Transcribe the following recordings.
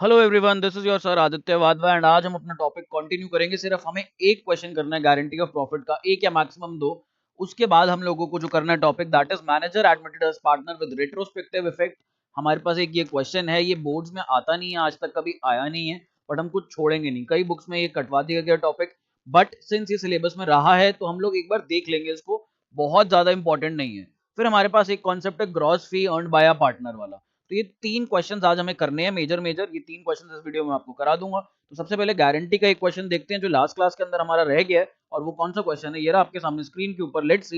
Hello everyone, this is your sir Aditya Wadhwa and आज हम अपना टॉपिक कंटिन्यू करेंगे। सिर्फ हमें एक क्वेश्चन करना है गारंटी ऑफ प्रॉफिट का, एक या मैक्सिमम दो। उसके बाद हम लोगों को जो करना है topic that is manager admitted as partner with retrospective effect. हमारे पास एक ये क्वेश्चन है, ये बोर्ड्स में आता नहीं है, आज तक कभी आया नहीं है, बट हम कुछ छोड़ेंगे नहीं। कई बुक्स में ये कटवा दिया गया टॉपिक, बट सिंस ये सिलेबस में रहा है तो हम लोग एक बार देख लेंगे इसको। बहुत ज्यादा इंपॉर्टेंट नहीं है। फिर हमारे पास एक कॉन्सेप्ट है gross fee earned by a partner वाला। तो ये तीन क्वेश्चंस आज हमें करने हैं, मेजर मेजर ये तीन क्वेश्चंस इस वीडियो में आपको करा दूंगा। तो सबसे पहले गारंटी का एक क्वेश्चन देखते हैं जो लास्ट क्लास के अंदर हमारा रह गया है, और वो कौन सा क्वेश्चन है ये रहा आपके सामने स्क्रीन के ऊपर। Let's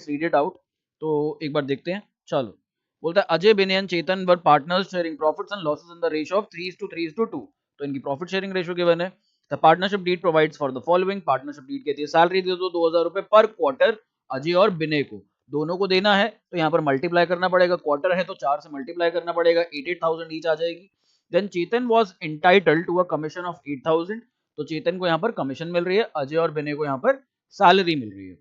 read it out. तो एक बार देखते हैं। चलो, बोलता है Ajay Binayan Chetan were partners sharing profits and losses in the ratio of 3:3:2। तो इनकी प्रॉफिट शेयरिंग रेशियो गिवन है। The partnership deed provides for the following. Partnership deed कहती है सैलरी दे दो 2000 रुपए पर क्वार्टर अजय और बिनय को, दोनों को देना है। तो यहाँ पर मल्टीप्लाई करना पड़ेगा, क्वार्टर है तो 4 से मल्टीप्लाई करना पड़ेगा, 88,000 ईच आ जाएगी। Then Chetan was entitled to a commission of 8,000। तो चेतन को यहाँ पर कमीशन मिल रही है, अजय और बिनय को यहाँ पर सैलरी मिल रही है।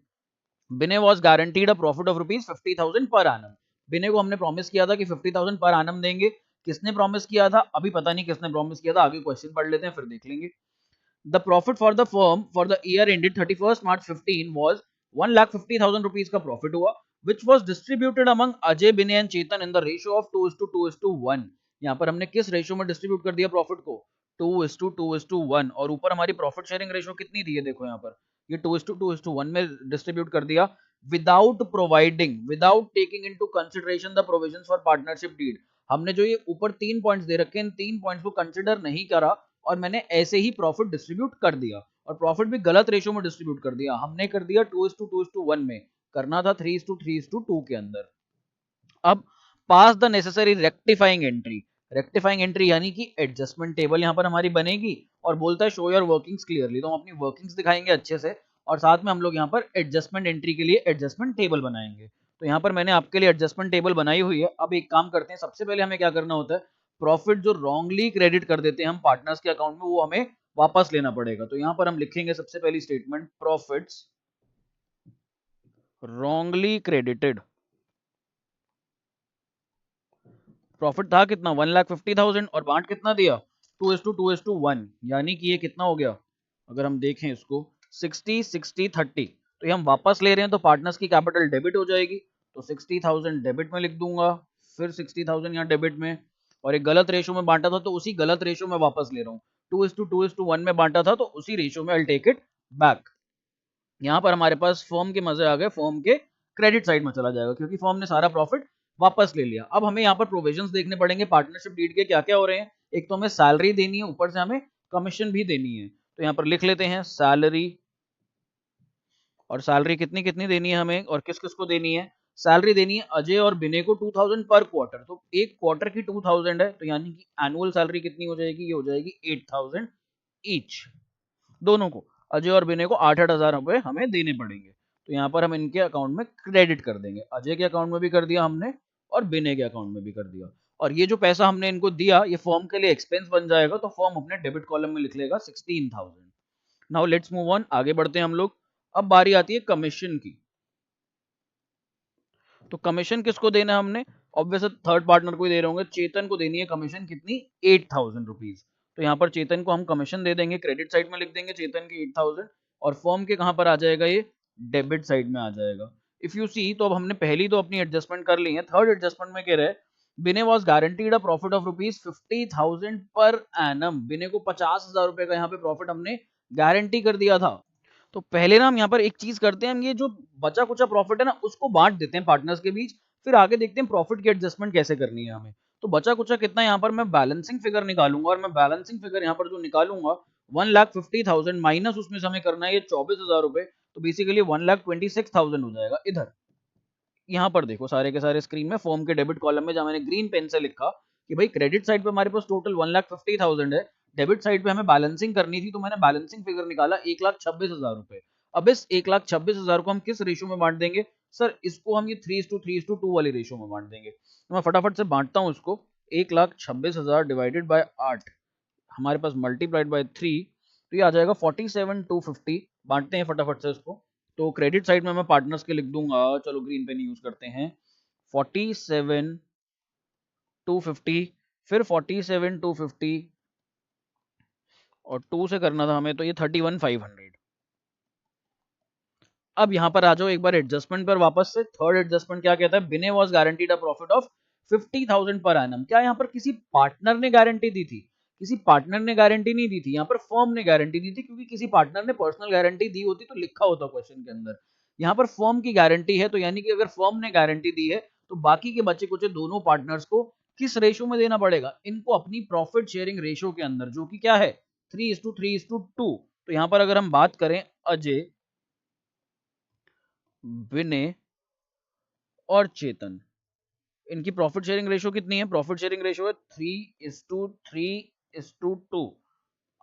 Binay was guaranteed a profit of rupees 50,000 per annum. Binay को हमने प्रॉमिस किया था कि 50,000 पर एनम देंगे। किसने प्रॉमिस किया था अभी पता नहीं, किसने प्रॉमिस किया था, आगे क्वेश्चन पढ़ लेते हैं फिर देख लेंगे। The profit for the firm for the year ended 31st March 15 was 1,50,000 rupees का प्रॉफिट हुआ, which was distributed among Ajay Binay and Chetan in the ratio of 2:2:1। यहाँ पर हमने किस रेशियो में डिस्ट्रीब्यूट कर दिया प्रॉफिट को? 2:2:1। और ऊपर हमारी प्रॉफिट शेयरिंग रेशियो कितनी दी है देखो यहाँ पर, ये 2:2:1 में डिस्ट्रीब्यूट कर दिया। Without taking into consideration the provisions for partnership deed. हमने जो ये ऊपर तीन पॉइंट्स दे रखे हैं, इन तीन पॉइंट्स को कंसिडर नहीं करा और मैंने ऐसे ही प्रॉफिट डिस्ट्रीब्यूट कर दिया। और प्रॉफिट भी गलत रेशियो में डिस्ट्रीब्यूट कर दिया, हमने कर दिया 2:2:1 में, करना था 3:3:2 के अंदर। अब pass the necessary rectifying entry. Rectifying entry यानी कि एडजस्टमेंट टेबल यहां पर हमारी बनेगी, और बोलता है शो योर वर्किंग्स क्लियरली। तो हम अपनी वर्किंग्स दिखाएंगे अच्छे से, और साथ में हम लोग यहाँ पर एडजस्टमेंट एंट्री के लिए एडजस्टमेंट टेबल बनाएंगे। तो यहाँ पर मैंने आपके लिए एडजस्टमेंट टेबल बनाई हुई है। अब एक काम करते हैं, सबसे पहले हमें क्या करना होता है, प्रॉफिट जो रॉन्गली क्रेडिट कर देते हैं हम पार्टनर्स के अकाउंट में, वो हमें वापस लेना पड़ेगा। तो यहाँ पर हम लिखेंगे सबसे पहली statement, profits wrongly credited. Profit था कितना 1,50,000 और बांट कितना दिया 2:2:1, यानी कि ये कितना हो गया, अगर हम देखें इसको 60-60-30। तो ये हम वापस ले रहे हैं तो पार्टनर्स की कैपिटल डेबिट हो जाएगी। तो 60,000 डेबिट में लिख दूंगा, फिर 60,000 यहाँ डेबिट में। और एक गलत रेशो में बांटा था तो उसी गलत रेशो में वापस ले रहा हूँ। 2:2:1 में बांटा था तो उसी रेशो में आई टेक इट बैक। यहाँ पर हमारे पास फर्म के मजे आ गए, फर्म के क्रेडिट साइड में चला जाएगा क्योंकि फर्म ने सारा प्रॉफिट वापस ले लिया। अब हमें यहाँ पर प्रोविजंस देखने पड़ेंगे पार्टनरशिप डीड के, क्या क्या हो रहे हैं। एक तो हमें सैलरी देनी है, ऊपर से हमें कमीशन भी देनी है। तो यहाँ पर लिख लेते हैं सैलरी, और सैलरी कितनी कितनी देनी है हमें और किस किस को देनी है। सैलरी देनी है अजय और बिनय को 2,000 पर क्वार्टर। तो एक क्वार्टर की 2,000 है, तो यानी कि एनुअल सैलरी कितनी हो जाएगी, ये हो जाएगी 8,000 ईच। दोनों को, अजय और विनय को 8,000 रुपए हमें देने पड़ेंगे। तो यहाँ पर हम इनके अकाउंट में क्रेडिट कर देंगे, अजय के अकाउंट में भी कर दिया हमने और विनय के अकाउंट में भी कर दिया। और ये जो पैसा हमने इनको दिया ये फॉर्म के लिए एक्सपेंस बन जाएगा, तो फॉर्म अपने डेबिट कॉलम में लिख लेगा 16,000। नाउ लेट्स मूव ऑन, आगे बढ़ते हैं हम लोग। अब बारी आती है कमीशन की। तो कमीशन किसको देना है हमने, ऑब्वियसली थर्ड पार्टनर को ही दे रहे होंगे। चेतन को देनी है कमीशन कितनी, 8,000 रुपीज। तो यहाँ पर चेतन को हम कमीशन दे देंगे, क्रेडिट साइड में लिख देंगे चेतन की 8,000, और फॉर्म के कहां पर आ जाएगा, ये डेबिट साइड में आ जाएगा। इफ यू सी, तो अब हमने पहली तो अपनी एडजस्टमेंट कर ली है। थर्ड एडजस्टमेंट में कह रहे हैं बिने was guaranteed a profit of rupees 50,000 per annum. बिने को 50,000 रुपए का यहाँ पे प्रॉफिट हमने गारंटी कर दिया था। तो पहले ना हम यहाँ पर एक चीज करते हैं, हम ये जो बचा कुचा प्रॉफिट है ना उसको बांट देते हैं पार्टनर्स के बीच, फिर आगे देखते हैं प्रॉफिट की एडजस्टमेंट कैसे करनी है हमें। तो बचा कुचा कितना, यहाँ पर मैं बैलेंसिंग फिगर निकालूंगा, और मैं बैलेंसिंग फिगर यहाँ पर जो निकालूंगा 1,50,000 माइनस उसमें से हमें करना है ये 24,000 रुपए। तो बेसिकली 1,26,000 हो जाएगा इधर। यहाँ पर देखो सारे के सारे स्क्रीन में फॉर्म के डेबिट कॉलम में जहाँ मैंने ग्रीन पेन से लिखा कि भाई क्रेडिट साइड पे हमारे पास टोटल 1,50,000 है, डेबिट साइड पे हमें बैलेंसिंग करनी थी, तो मैंने बैलेंसिंग फिगर निकाला 1,26,000 रुपए। अब इस 1,26,000 को हम किस रेशो में बांट देंगे, सर इसको हम ये 3:3:2 वाली रेशो में बांट देंगे। तो मैं फटाफट से बांटता हूँ इसको। 1,26,000 डिवाइडेड बाय 8, हमारे पास मल्टीप्लाइड बाय 3, तो ये आ जाएगा 47,250। बांटते हैं फटाफट से इसको। तो क्रेडिट साइड में मैं पार्टनर्स के लिख दूंगा, चलो ग्रीन पेन यूज करते हैं, 47,250, फिर 47,250 और 2 से करना था हमें, तो ये 31,500। अब यहाँ पर आ जाओ एक बार एडजस्टमेंट पर वापस से। थर्ड एडजस्टमेंट क्या कहता है? बिने was guaranteed a profit of 50,000 per annum. क्या यहाँ पर किसी पार्टनर ने गारंटी दी थी? किसी पार्टनर ने गारंटी नहीं दी थी, यहाँ पर फर्म ने गारंटी दी थी, क्योंकि किसी पार्टनर ने पर्सनल गारंटी दी होती तो लिखा होता क्वेश्चन के अंदर। यहाँ पर फर्म की गारंटी है, तो यानी कि अगर फर्म ने गारंटी दी है तो बाकी के बचे कुछ दोनों पार्टनर्स को किस रेशो में देना पड़ेगा? इनको अपनी प्रॉफिट शेयरिंग रेशो के अंदर, जो कि क्या है 3:3:2। तो यहाँ पर अगर हम बात करें अजय, विनय और चेतन, इनकी प्रॉफिट शेयरिंग रेशो कितनी है? प्रॉफिट शेयरिंग रेशो है 3:3:2।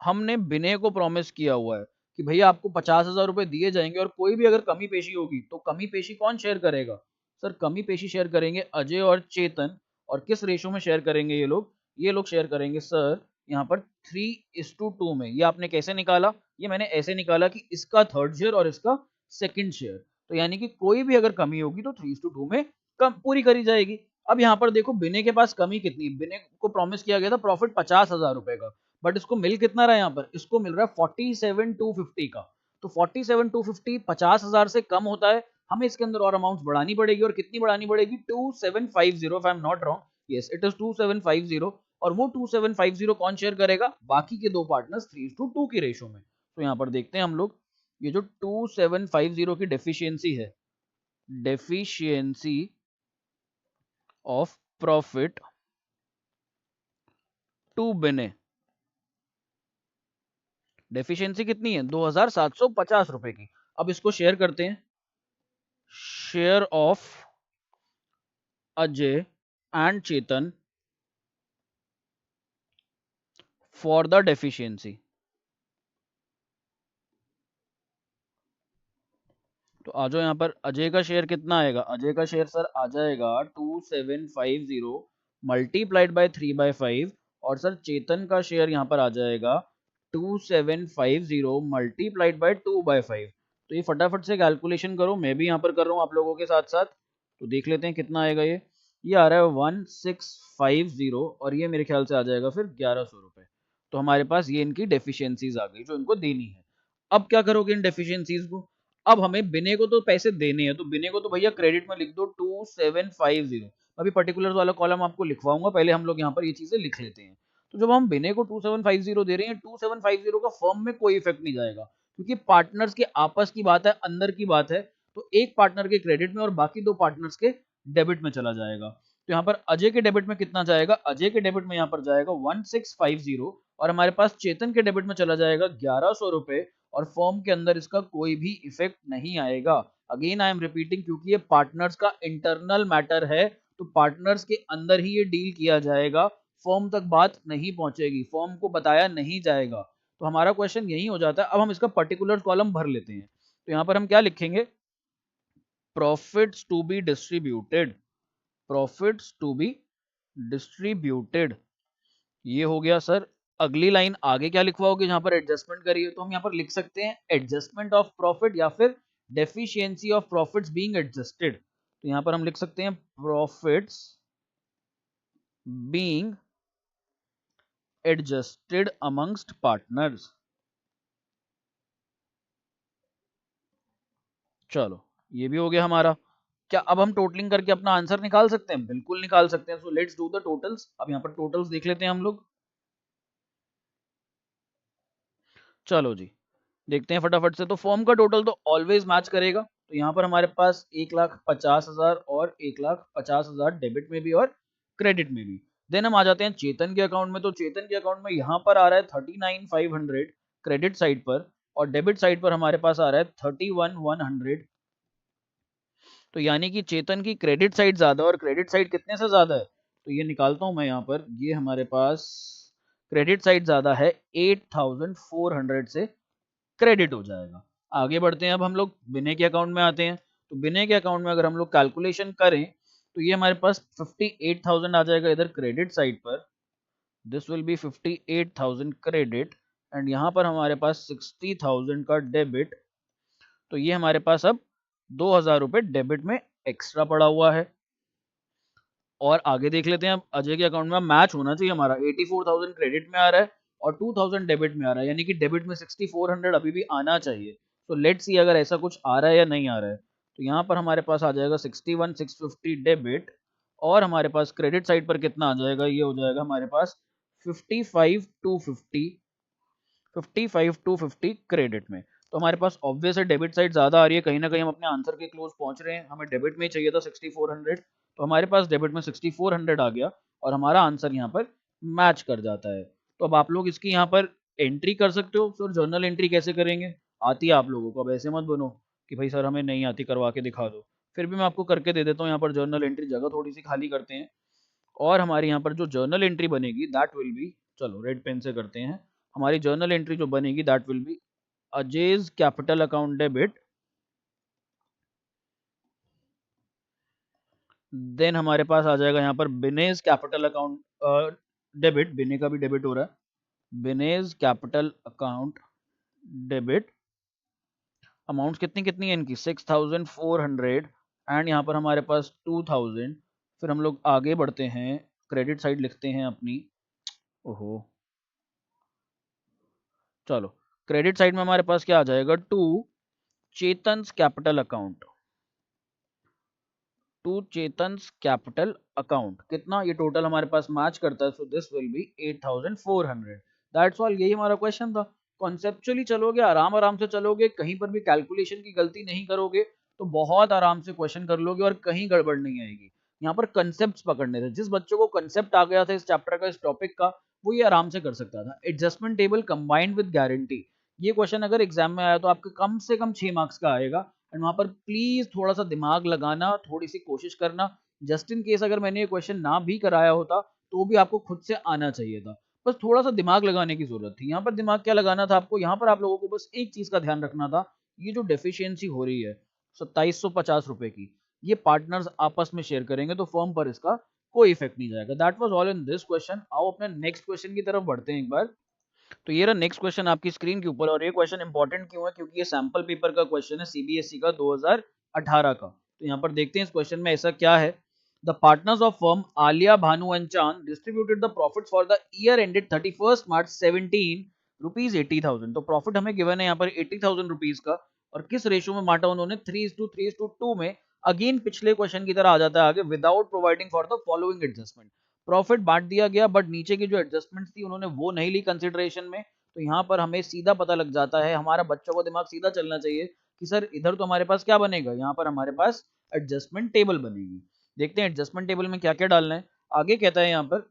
हमने विनय को प्रॉमिस किया हुआ है कि भैया आपको 50,000 रुपए दिए जाएंगे, और कोई भी अगर कमी पेशी होगी तो कमी पेशी कौन शेयर करेगा? सर कमी पेशी शेयर करेंगे अजय और चेतन। और किस रेशो में शेयर करेंगे ये लोग? ये लोग शेयर करेंगे सर यहाँ पर 3:2 में। ये आपने कैसे निकाला? ये मैंने ऐसे निकाला कि इसका थर्ड शेयर और इसका सेकंड शेयर, तो यानी कि कोई भी अगर कमी होगी तो 3:2 में कम पूरी करी जाएगी। अब यहाँ पर देखो विनय के पास कमी कितनी है? विनय को प्रॉमिस किया गया था प्रॉफिट 50,000 रुपए का, बट इसको मिल कितना रहा है? यहाँ पर इसको मिल रहा है 47,250 का। तो 47,250 50,000 से कम होता है, हमें इसके अंदर और अमाउंट बढ़ानी पड़ेगी। और कितनी बढ़ानी पड़ेगी? 2750, if I am not wrong. Yes, it is 2750। और वो 2750 कौन शेयर करेगा? बाकी के दो पार्टनर्स 3:2 की रेशो में। तो यहाँ पर देखते हैं हम लोग, ये जो 2750 की डेफिशिएंसी है, डेफिशिएंसी ऑफ प्रॉफिट टू बिने, डेफिशिएंसी कितनी है? 2,750 रुपए की। अब इसको शेयर करते हैं, share of Ajay and Chetan for the deficiency. तो आ जाओ यहाँ पर, अजय का शेयर कितना आएगा? अजय का शेयर सर आ जाएगा 2750 मल्टीप्लाइड बाय 3/5। और सर चेतन का शेयर यहाँ पर आ जाएगा 2750 मल्टीप्लाइड बाय 2/5। तो ये फटाफट से कैलकुलेशन करो, मैं भी यहाँ पर कर रहा हूँ आप लोगों के साथ साथ। तो देख लेते हैं कितना आएगा। ये आ रहा है 1650, और ये मेरे ख्याल से आ जाएगा फिर 1100 रुपए। तो हमारे पास ये इनकी डेफिशिएंसीज आ गई जो इनको देनी है। अब क्या करोगे इन डेफिशिएंसीज को? अब हमें बिने को तो पैसे देने हैं, तो बिने को तो भैया क्रेडिट में लिख दो 2750। अभी पर्टिकुलर वाला कॉलम आपको लिखवाऊंगा, पहले हम लोग यहाँ पर ये चीजें लिख लेते हैं। तो जब हम बिने को 2750 दे रहे हैं, 2750 का फर्म में कोई इफेक्ट नहीं जाएगा, क्योंकि पार्टनर्स के आपस की बात है, अंदर की बात है। तो एक पार्टनर के क्रेडिट में और बाकी दो पार्टनर्स के डेबिट में चला जाएगा। तो यहाँ पर अजय के डेबिट में कितना जाएगा? अजय के डेबिट में यहाँ पर जाएगा 1650, और हमारे पास चेतन के डेबिट में चला जाएगा 1100 रुपए। और फॉर्म के अंदर इसका कोई भी इफेक्ट नहीं आएगा। अगेन आई एम रिपीटिंग, क्योंकि ये पार्टनर्स का इंटरनल मैटर है, तो पार्टनर्स के अंदर ही ये डील किया जाएगा, फॉर्म तक बात नहीं पहुंचेगी, फॉर्म को बताया नहीं जाएगा। तो हमारा क्वेश्चन यही हो जाता है। अब हम इसका पर्टिकुलर कॉलम भर लेते हैं। तो यहाँ पर हम क्या लिखेंगे? Profits to be distributed, profits to be distributed, ये हो गया सर। अगली लाइन आगे क्या लिखवाओगे जहां पर एडजस्टमेंट करिए? तो हम यहाँ पर लिख सकते हैं एडजस्टमेंट ऑफ प्रॉफिट या फिर deficiency of profits being adjusted. तो यहाँ पर हम लिख सकते हैं profits being adjusted amongst partners. चलो, ये भी हो गया हमारा। क्या अब हम टोटलिंग करके अपना आंसर निकाल सकते हैं? बिल्कुल निकाल सकते हैं। So let's do the totals. अब यहाँ पर टोटल्स देख लेते हैं हम लोग। चलो जी, देखते हैं फटाफट से। तो फॉर्म का टोटल तो ऑलवेज मैच करेगा। तो यहाँ पर हमारे पास 1,50,000 और 1,50,000 डेबिट में भी और क्रेडिट में भी। देन हम आ जाते हैं चेतन के अकाउंट में। तो चेतन के अकाउंट में यहाँ पर आ रहा है 39,500 क्रेडिट साइड पर, और डेबिट साइड पर हमारे पास आ रहा है 31,100। तो यानी कि चेतन की क्रेडिट साइड ज्यादा, और क्रेडिट साइड कितने से ज्यादा है? तो ये निकालता हूं मैं यहाँ पर, ये हमारे पास क्रेडिट साइड ज्यादा है 8,400 से क्रेडिट हो जाएगा। आगे बढ़ते हैं, अब हम लोग बिने के अकाउंट में आते हैं। तो बिने के अकाउंट में अगर हम लोग कैलकुलेशन करें तो ये हमारे पास 58,000 आ जाएगा इधर क्रेडिट साइड पर। This will B 58,000 credit, and यहाँ पर हमारे पास 60,000 का डेबिट। तो ये हमारे पास अब 2,000 रुपए डेबिट में एक्स्ट्रा पड़ा हुआ है। और आगे देख लेते हैं, अब अजय के अकाउंट में मैच होना चाहिए हमारा। 84,000 क्रेडिट में आ रहा है और 2000 डेबिट में आ रहा है, यानी कि डेबिट में 6400 अभी भी आना चाहिए। तो लेट्स सी अगर ऐसा कुछ आ रहा है या नहीं आ रहा है। तो यहाँ पर हमारे पास आ जाएगा 61,650 डेबिट, और हमारे पास क्रेडिट साइड पर कितना आ जाएगा, ये हो जाएगा हमारे पास 55,250 क्रेडिट में। तो हमारे पास ऑब्वियस है डेबिट साइड ज्यादा आ रही है, कहीं ना कहीं हम अपने आंसर के क्लोज पहुंच रहे हैं। हमें डेबिट में ही चाहिए था 6400, तो हमारे पास डेबिट में 6400 आ गया और हमारा आंसर यहाँ पर मैच कर जाता है। तो अब आप लोग इसकी यहाँ पर एंट्री कर सकते हो। सर जर्नल एंट्री कैसे करेंगे, आती है आप लोगों को, अब ऐसे मत बनो कि भाई सर हमें नहीं आती, करवा के दिखा दो। फिर भी मैं आपको करके दे देता हूँ। यहाँ पर जर्नल एंट्री जगह थोड़ी सी खाली करते हैं, और हमारी यहाँ पर जो जर्नल एंट्री बनेगी दैट विल बी, चलो रेड पेन से करते हैं। हमारी जर्नल एंट्री जो बनेगी that will be Ajay's capital account debit, then हमारे पास आ जाएगा यहाँ पर बिनेज कैपिटल अकाउंट डेबिट, बिने का भी डेबिट हो रहा है, बिनेज कैपिटल अकाउंट डेबिट। अमाउंट कितनी कितनी है इनकी, 6400, एंड यहाँ पर हमारे पास 2000। फिर हम लोग आगे बढ़ते हैं, क्रेडिट साइड लिखते हैं अपनी। ओहो, चलो क्रेडिट साइड में हमारे पास क्या आ जाएगा, to Chetan's capital account, to Chetan's capital account. कितना ये टोटल हमारे पास मैच करता है, so this will be 8400। That's all, यही हमारा क्वेश्चन था। कॉन्सेप्चुअली चलोगे, आराम आराम से चलोगे, कहीं पर भी कैलकुलेशन की गलती नहीं करोगे, तो बहुत आराम से क्वेश्चन कर लोगे और कहीं गड़बड़ नहीं आएगी। यहाँ पर कंसेप्ट पकड़ने थे, जिस बच्चों को कंसेप्ट आ गया था इस चैप्टर का, इस टॉपिक का, वो ये आराम से कर सकता था। Adjustment table combined with guarantee, ये क्वेश्चन अगर एग्जाम में आया तो आपके कम से कम 6 मार्क्स का आएगा। एंड वहां पर प्लीज थोड़ा सा दिमाग लगाना, थोड़ी सी कोशिश करना। जस्ट इन केस अगर मैंने ये क्वेश्चन ना भी कराया होता तो भी आपको खुद से आना चाहिए था, बस थोड़ा सा दिमाग लगाने की जरूरत थी। यहाँ पर दिमाग क्या लगाना था आपको, यहाँ पर आप लोगों को बस एक चीज का ध्यान रखना था, ये जो डेफिशिएंसी हो रही है 2750 रुपए की, ये पार्टनर्स आपस में शेयर करेंगे तो फर्म पर इसका कोई इफेक्ट नहीं जाएगा। That was all in this question. आओ अपने नेक्स्ट क्वेश्चन की तरफ बढ़ते हैं एक बार। तो ये रहा नेक्स्ट क्वेश्चन आपकी स्क्रीन के ऊपर, और ये क्वेश्चन इंपॉर्टेंट क्यों है, क्योंकि ये सैंपल पेपर का क्वेश्चन है सीबीएसई का 2018 का। तो यहाँ पर देखते हैं इस क्वेश्चन में ऐसा क्या है। The partners of firm Alia Bhanu and Chand distributed the profits for the year ended 31 March 17 rupees 80,000। तो प्रॉफिट हमें गिवन है यहाँ पर 80,000 रुपीज का, और किस रेशो में बांटा उन्होंने, 3:3:2 में। अगेन पिछले क्वेश्चन की तरह आ जाता है आगे, without providing for the following adjustment. Profit बांट दिया गया बट नीचे की जो एडजस्टमेंट थी उन्होंने वो नहीं ली कंसिडरेशन में। तो यहाँ पर हमें सीधा पता लग जाता है, हमारा बच्चों को दिमाग सीधा चलना चाहिए कि सर इधर तो हमारे पास क्या बनेगा, यहाँ पर हमारे पास एडजस्टमेंट टेबल बनेगी। देखते हैं एडजस्टमेंट टेबल में क्या क्या डालना है। आगे कहता है यहाँ पर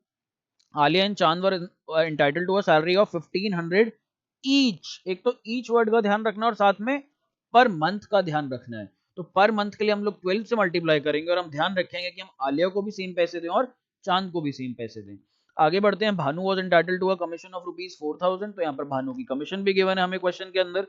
Alia and Chand were entitled to a salary of 1500 each. एक तो ईच वर्ड का ध्यान रखना और साथ में पर मंथ का ध्यान रखना है। तो पर मंथ के लिए हम लोग 12 से मल्टीप्लाई करेंगे और हम ध्यान रखेंगे कि हम आलिया को भी सेम पैसे दें और चांद को भी सेम पैसे दें। आगे बढ़ते हैं, Bhanu was entitled to a commission of rupees 4000। तो यहाँ पर भानु की कमीशन भी गिवन है हमें क्वेश्चन के अंदर।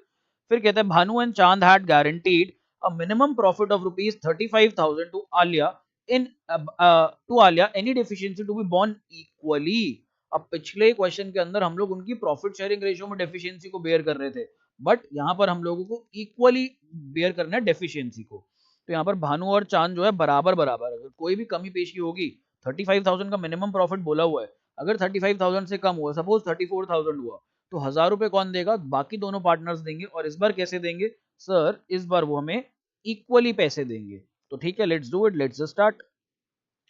फिर कहते हैं Bhanu and Chand had guaranteed a minimum profit of rupees 35,000 to Alia in to Alia any deficiency to be borne equally. अब पिछले क्वेश्चन के अंदर हम लोग उनकी प्रॉफिट शेयरिंग रेशियो में डेफिशिएंसी को बेयर कर रहे थे, बट यहाँ पर हम लोगों को इक्वली बेयर करना है डेफिशिएंसी को। तो यहाँ पर भानु और चांद जो है बराबर बराबर, अगर कोई भी कमी पेशी होगी, 35,000 का मिनिमम प्रॉफिट बोला हुआ है, अगर 35,000 से कम हुआ, सपोज 34,000 हुआ, तो 1000 रुपए कौन देगा, बाकी दोनों पार्टनर्स देंगे। और इस बार कैसे देंगे सर, इस बार वो हमें इक्वली पैसे देंगे। तो ठीक है, let's do it, let's start.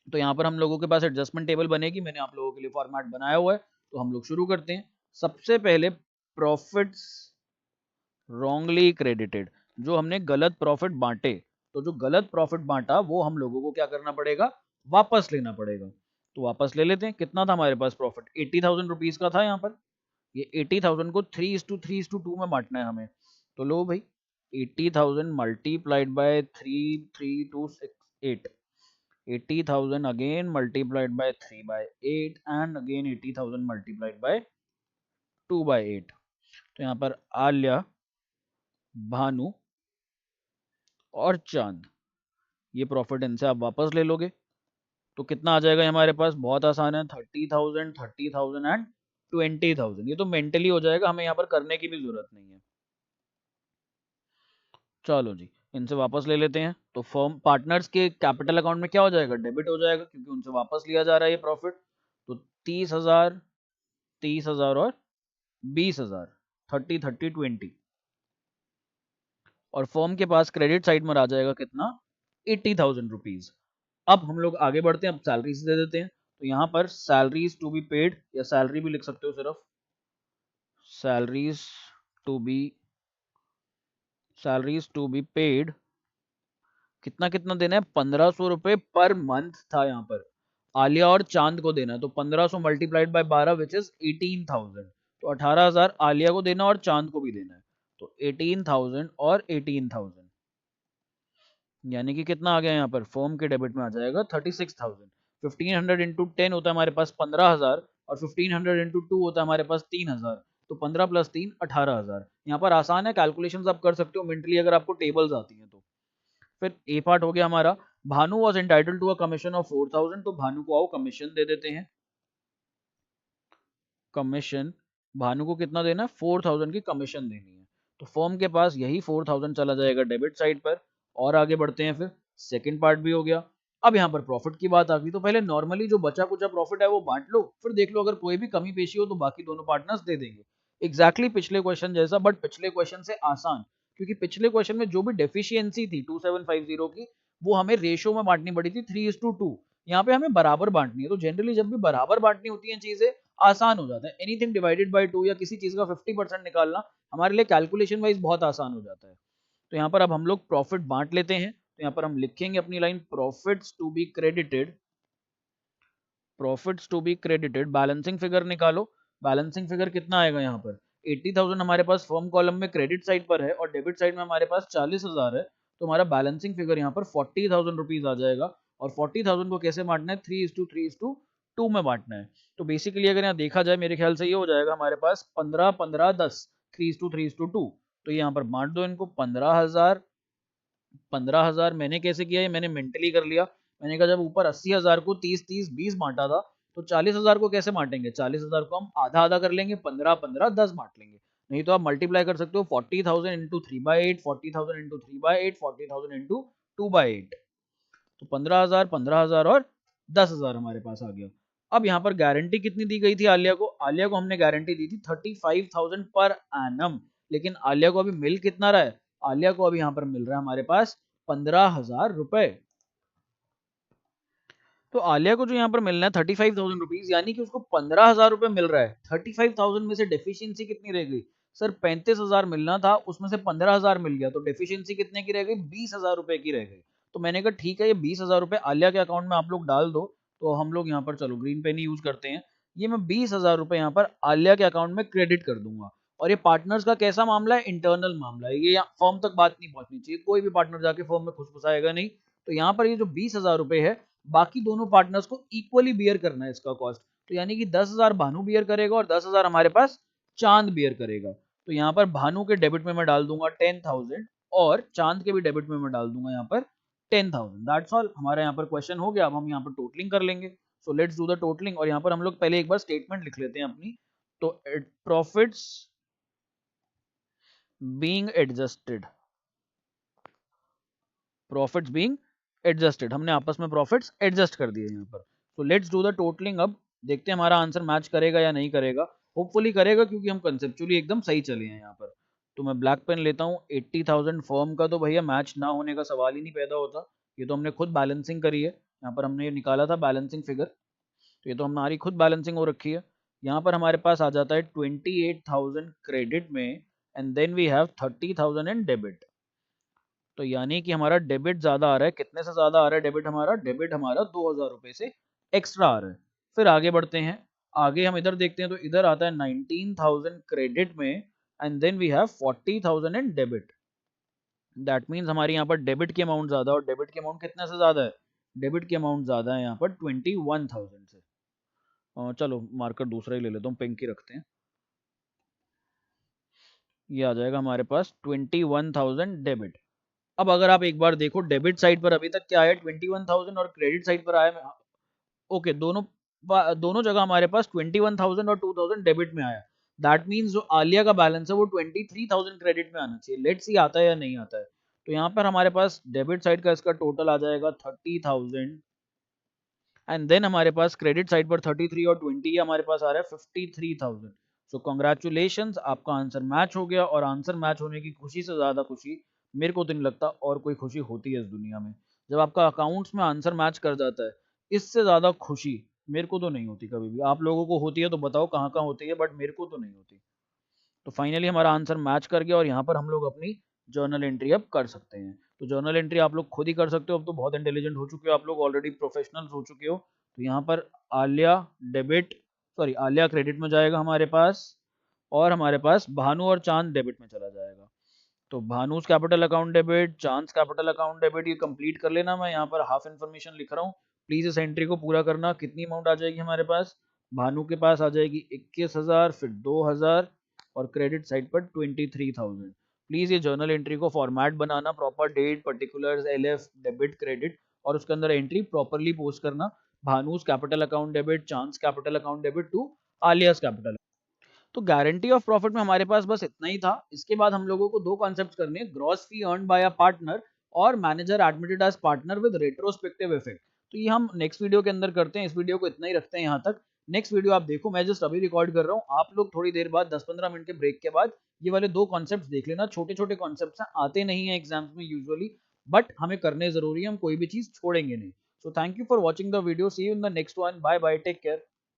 तो यहाँ पर हम लोगों के पास एडजस्टमेंट टेबल बनेगी, मैंने आप लोगों के लिए फॉर्मेट बनाया हुआ है। तो हम लोग शुरू करते हैं। सबसे पहले प्रॉफिट्स रॉन्गली क्रेडिटेड, जो हमने गलत प्रॉफिट बांटे, तो जो गलत प्रॉफिट बांटा वो हम लोगों को क्या करना पड़ेगा, वापस लेना पड़ेगा। तो वापस ले लेते हैं। कितना था हमारे पास प्रॉफिट, 80,000 रुपीज का था। यहाँ पर ये 80,000 को 3:3:2 में बांटना है हमें। तो लो भाई, 80,000 multiplied by 3:3:2:6:8, 80,000 again multiplied by 3/8 and again 80,000 multiplied by 2/8। तो यहाँ पर आलिया, भानु और चांद, ये प्रॉफिट इनसे आप वापस ले लोगे। तो कितना आ जाएगा हमारे पास, बहुत आसान है, 30,000, 30,000 एंड 20,000। ये तो मेंटली हो जाएगा, हमें यहाँ पर करने की भी जरूरत नहीं है। चलो जी, इनसे वापस ले लेते हैं। तो फर्म पार्टनर्स के कैपिटल अकाउंट में क्या हो जाएगा, डेबिट हो जाएगा, क्योंकि उनसे वापस लिया जा रहा है ये प्रॉफिट। तो 30,000, 30,000 और 20,000, 30 30 20। और फर्म के पास क्रेडिट साइड में आ जाएगा कितना, 80,000 रुपीज। अब हम लोग आगे बढ़ते हैं, अब सैलरीज दे देते हैं। तो यहाँ पर सैलरीज टू बी पेड, या सैलरी भी लिख सकते हो सिर्फ, salaries to be, salaries to be paid, कितना कितना देना है, 1500 रुपए पर मंथ था यहाँ पर। आलिया और चांद को देना है, तो 1500 मल्टीप्लाइड बाय 12 विच इज 18,000। तो 18,000 आलिया को देना और चांद को भी देना है। तो 18,000 और 18,000, यानी कि कितना आ गया यहाँ पर, फर्म के डेबिट में आ जाएगा 36,000। 1500 इंटू 10 होता है हमारे पास 15,000, और 1500 इंटू 2 होता है हमारे पास 3,000। तो 15 प्लस 3 18,000। यहाँ पर आसान है, कैलकुलेशंस आप कर सकते हो मेंटली अगर आपको टेबल्स आती हैं तो। फिर ए पार्ट हो गया हमारा, Bhanu was entitled to a commission of 4,000। तो भानु को आओ कमीशन दे देते हैं। कमीशन, भानु को कितना देना है, 4,000 की कमीशन देनी है। तो फर्म के पास यही 4,000 चला जाएगा डेबिट साइड पर। और आगे बढ़ते हैं, फिर सेकंड पार्ट भी हो गया। अब यहाँ पर प्रॉफिट की बात आ गई, तो पहले नॉर्मली जो बचा कुचा प्रॉफिट है वो बांट लो, फिर देख लो अगर कोई भी कमी पेशी हो तो बाकी दोनों पार्टनर्स दे देंगे। एग्जैक्टली पिछले क्वेश्चन जैसा, बट पिछले क्वेश्चन से आसान, क्योंकि पिछले क्वेश्चन में जो भी डेफिशिएंसी थी 2750 की, वो हमें रेशो में बांटनी पड़ी थी 3:2। यहाँ पे हमें बराबर बांटनी है। तो जनरली जब भी बराबर बांटनी होती है चीजें, आसान हो जाता है। एनीथिंग डिवाइडेड बाय 2 या किसी चीज का 50% निकालना हमारे लिए कैलकुलेशन वाइज बहुत आसान हो जाता है। तो यहाँ पर अब हम लोग प्रॉफिट बांट लेते हैं। तो यहाँ पर हम लिखेंगे अपनी line, profits to be credited, profits to be credited, balancing figure निकालो। बैलेंसिंग फिगर कितना आएगा यहाँ पर, 80,000 हमारे पास फर्म कॉलम में क्रेडिट साइड पर है और डेबिट साइड में हमारे पास 40,000 है। तो हमारा बैलेंसिंग फिगर यहाँ पर 40,000 रुपीज आ जाएगा। और 40,000 को कैसे बांटना है, 3:3:2 में बांटना है। तो बेसिकली अगर यहाँ देखा जाए, मेरे ख्याल से ये हो जाएगा हमारे पास 15 15 10, 3:3:2। तो यहाँ पर बांट दो इनको, 15,000, 15,000 मैंने कैसे किया, ये मैंने मेंटली कर लिया। मैंने कहा जब ऊपर 80,000 को 30-30-20 बांटा था, तो 40,000 को कैसे बांटेंगे, 40,000 को हम आधा आधा कर लेंगे, 15-15-10 बांट लेंगे। नहीं तो आप मल्टीप्लाई कर सकते हो, 40,000 इंटू 3/8, 40,000 इंटू 3/8, 40,000 इंटू 2/8। तो 15,000, 15,000 और 10,000 हमारे पास आ गया। अब यहाँ पर गारंटी कितनी दी गई थी आलिया को, आलिया को हमने गारंटी दी थी 35,000 पर एनम। लेकिन आलिया को अभी मिल कितना रहा है, आलिया को अभी यहाँ पर मिल रहा है हमारे पास 15,000 रुपए। तो आलिया को जो यहाँ पर मिलना है 35,000 रुपीज, यानी कि उसको 15,000 रुपए मिल रहा है। 35,000 में से डेफिशिएंसी कितनी रह गई, सर 35,000 मिलना था, उसमें से 15,000 मिल गया, तो डेफिशिएंसी कितने की रह गई, 20,000 रुपए की रह गई। तो मैंने कहा ठीक है, ये 20,000 रुपए आलिया के अकाउंट में आप लोग डाल दो। तो हम लोग यहाँ पर चलो ग्रीन पेन यूज करते हैं। ये मैं 20,000 रुपए यहाँ पर आलिया के अकाउंट में क्रेडिट कर दूंगा। और ये पार्टनर्स का कैसा मामला है, इंटरनल मामला है, ये फर्म तक बात नहीं पहुंचनी चाहिए, कोई भी पार्टनर जाके फर्म में खुसफुसाएगा नहीं। तो यहाँ पर ये जो 20,000 रुपए है, बाकी दोनों पार्टनर्स को इक्वली बियर करना है इसका कॉस्ट। तो यानी कि 10,000 भानु बियर करेगा और 10,000 हमारे पास चांद बियर करेगा। तो यहाँ पर भानु के डेबिट में मैं डाल दूंगा 10,000, और चांद के भी डेबिट में मैं डाल दूंगा यहाँ पर 10,000। दैट्स ऑल, हमारा यहाँ पर क्वेश्चन हो गया। अब हम यहाँ पर टोटलिंग कर लेंगे। So let's do the totalling. और यहाँ पर हम लोग पहले एक बार स्टेटमेंट लिख लेते हैं अपनी। तो profits being adjusted, profits being adjusted, हमने आपस में प्रॉफिट्स एडजस्ट कर दिए यहाँ पर। तो लेट्स डू द टोटलिंग। अब देखते हैं हमारा आंसर मैच करेगा या नहीं करेगा। होपफुली करेगा, क्योंकि हम कंसेप्चुअली एकदम सही चले हैं यहाँ पर। तो मैं ब्लैक पेन लेता हूँ। 80,000 फर्म का तो भैया मैच ना होने का सवाल ही नहीं पैदा होता। ये तो हमने खुद बैलेंसिंग करी है, यहाँ पर हमने ये निकाला था बैलेंसिंग फिगर। तो ये तो हमारी खुद बैलेंसिंग हो रखी है। यहाँ पर हमारे पास आ जाता है 28,000 क्रेडिट में, and then we have 30,000 in debit. तो यानी कि हमारा डेबिट ज्यादा आ रहा है। कितने से ज्यादा आ रहा है डेबिट हमारा, डेबिट हमारा 2,000 रुपए से एक्स्ट्रा आ रहा है। फिर आगे बढ़ते हैं। आगे हम इधर देखते हैं, तो इधर आता है 19,000 क्रेडिट में, and then we have 40,000 in debit. That means हमारी यहाँ पर डेबिट की अमाउंट ज्यादा, और डेबिट की अमाउंट कितने से ज्यादा है, डेबिट की अमाउंट ज्यादा है यहाँ पर 21,000 से। चलो मार्कर दूसरा ही ले लेता हूँ, पिंक ही रखते हैं। ये आ जाएगा हमारे पास 21,000 डेबिट। अब अगर आप एक बार देखो, डेबिट साइड पर अभी तक क्या है, 21,000, और क्रेडिट साइड पर आया, ओके, दोनों दोनों जगह हमारे पास 21,000 और 2,000 डेबिट में आया। दैट मीन्स जो आलिया का बैलेंस है वो 23,000 क्रेडिट में आना चाहिए। लेट्स सी आता है या नहीं आता है। तो यहाँ पर हमारे पास डेबिट साइड का इसका टोटल आ जाएगा 30,000, एंड देन हमारे पास क्रेडिट साइड पर 33 और 20 हमारे पास आ रहा है 53,000। सो कॉन्ग्रेचुलेशंस, आपका आंसर मैच हो गया। और आंसर मैच होने की खुशी से ज़्यादा खुशी मेरे को तो नहीं लगता और कोई खुशी होती है इस दुनिया में। जब आपका अकाउंट्स में आंसर मैच कर जाता है, इससे ज़्यादा खुशी मेरे को तो नहीं होती कभी भी। आप लोगों को होती है तो बताओ कहाँ कहाँ होती है, बट मेरे को तो नहीं होती। तो फाइनली हमारा आंसर मैच कर गया और यहाँ पर हम लोग अपनी जर्नल एंट्री अब कर सकते हैं। तो जर्नल एंट्री आप लोग खुद ही कर सकते हो, अब तो बहुत इंटेलिजेंट हो चुके हो आप लोग, ऑलरेडी प्रोफेशनल्स हो चुके हो। तो यहाँ पर Alia debit, sorry Alia credit में जाएगा हमारे पास, और हमारे पास भानु और चांद डेबिट में चला जाएगा। तो Bhanu's capital account debit, Chand's capital account debit, ये कंप्लीट कर लेना। मैं यहाँ पर हाफ इन्फॉर्मेशन लिख रहा हूँ, प्लीज इस एंट्री को पूरा करना। कितनी अमाउंट आ जाएगी हमारे पास? भानु के पास आ जाएगी 21,000, फिर 2,000, और क्रेडिट साइड पर 23,000। प्लीज ये जर्नल एंट्री को फॉर्मेट बनाना, proper date, particulars, LF, debit, credit, और उसके अंदर एंट्री प्रॉपरली पोस्ट करना। Bhanu's capital account debit, Chand's capital account debit to Alia's capital. तो गारंटी ऑफ प्रॉफिट में हमारे पास बस इतना ही था। इसके बाद हम लोगों को दो कॉन्सेप्ट्स करने हैं, gross fee earned by a partner और manager admitted as partner with retrospective effect. तो ये हम नेक्स्ट वीडियो के अंदर करते हैं। इस वीडियो को इतना ही रखते हैं यहाँ तक। नेक्स्ट वीडियो आप देखो, मैं जस्ट अभी रिकॉर्ड कर रहा हूँ, आप लोग थोड़ी देर बाद 10-15 मिनट के ब्रेक के बाद ये वाले दो कॉन्सेप्ट्स देख लेना। छोटे छोटे कॉन्सेप्ट्स हैं, आते नहीं है एग्जाम्स में यूजुअली, बट हमें करने जरूरी है, हम कोई भी चीज छोड़ेंगे नहीं। So thank you for watching the video, see you in the next one, bye bye, take care.